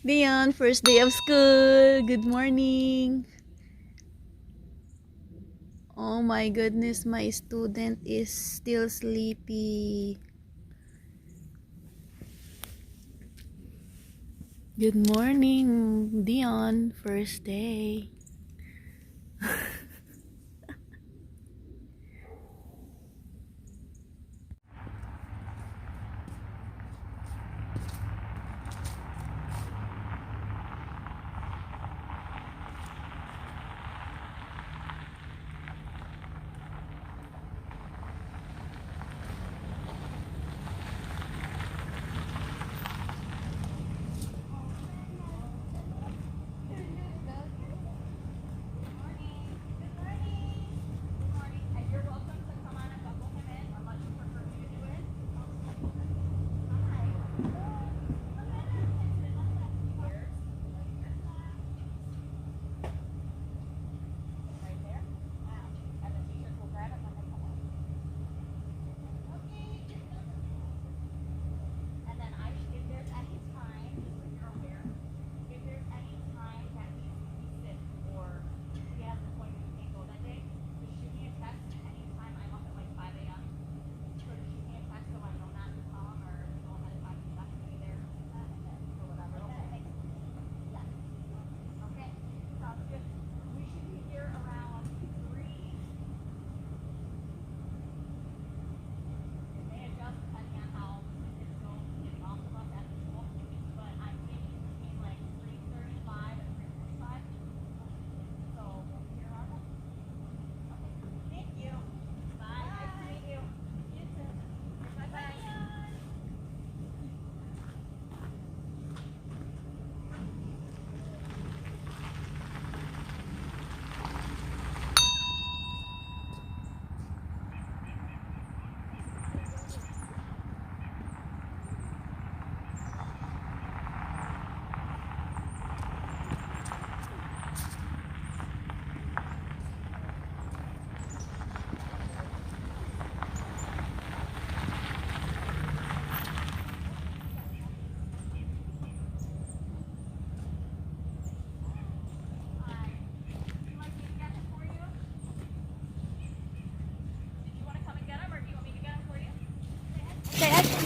Dion, first day of school. Good morning. Oh my goodness, my student is still sleepy. Good morning, Dion. First day.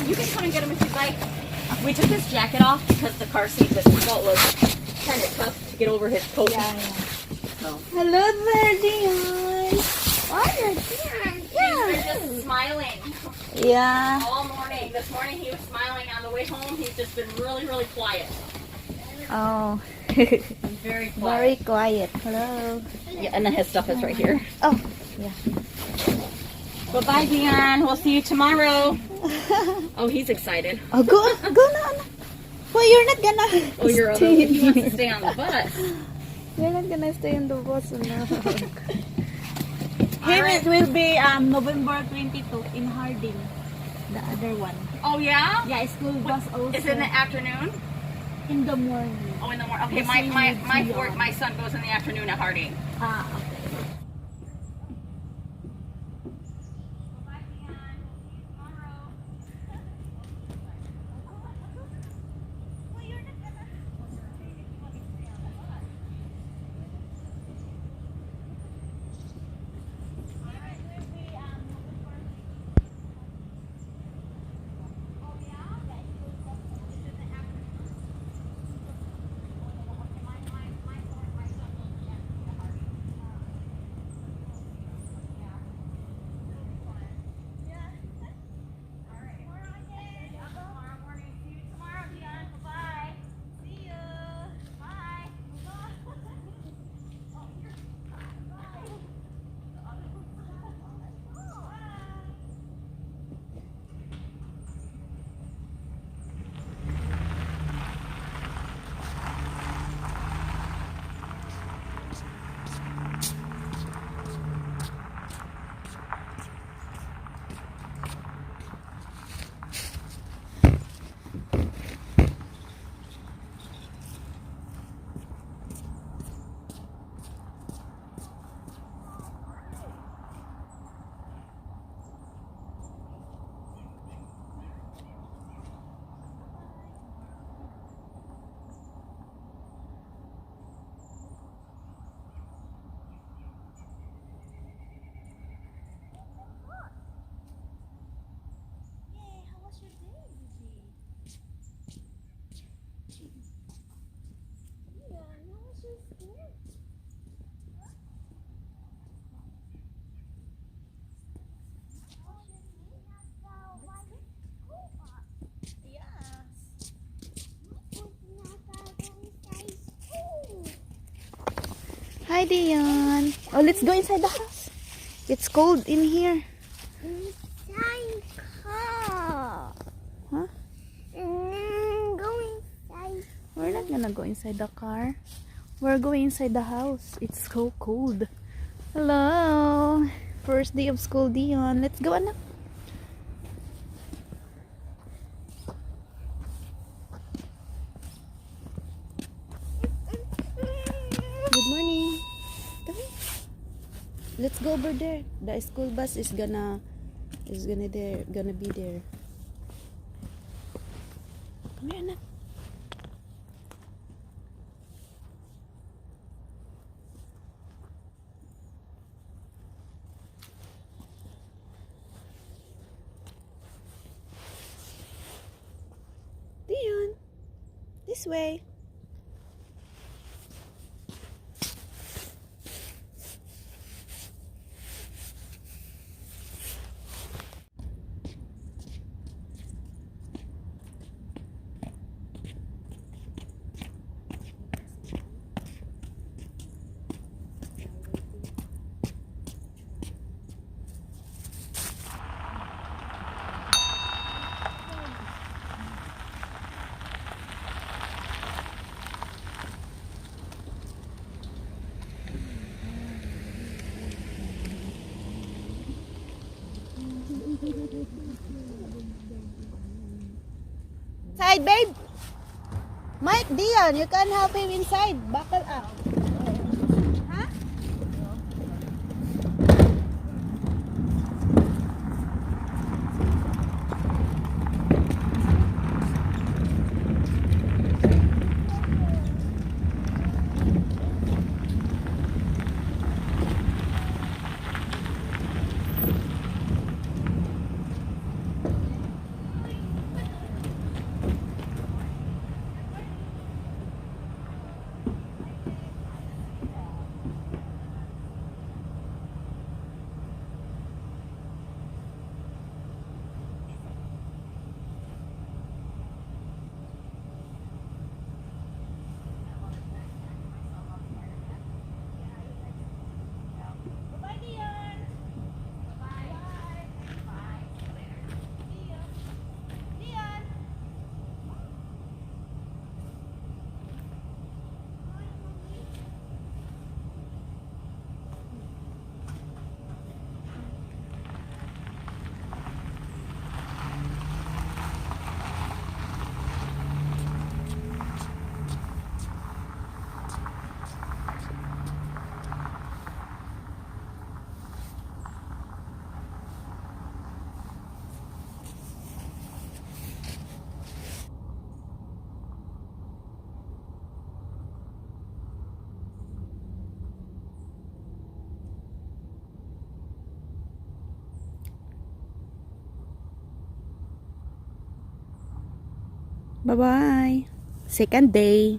You can come and get him if you'd like. We took his jacket off because the car seat, the seatbelt was kind of tough to get over his coat. Yeah. So. Hello there, Dion. Oh, He's been just smiling yeah. all morning. This morning he was smiling. On the way home, he's just been really, really quiet. Oh. Very quiet. Very quiet. Hello. Yeah, and then his stuff is right here. Oh, yeah. Bye-bye, Dion. We'll see you tomorrow. Oh, he's excited. Oh, go na. Well, you're not gonna Oh, you're stay. he wants to stay on the bus. You're not gonna stay in the bus now. Him it will be November 22 in Harding. The other one. Oh, yeah? Yeah, school bus also. Is it in the afternoon? in the morning. Oh, in the morning. Okay, The my same my with my, Dion. my son goes in the afternoon at Harding. Okay. Hi, Dion. Oh, let's go inside the house. It's cold in here. Inside car. Huh? Go inside. We're not gonna go inside the car. We're going inside the house. It's so cold. Hello. First day of school, Dion. Let's go, anak. Good morning. Come here. Let's go over there. The school bus is gonna be there. Come here, anak. Dion, this way. Inside, babe. Mike, Dion, you can help him inside. Buckle up. Huh? Bye-bye. Second day.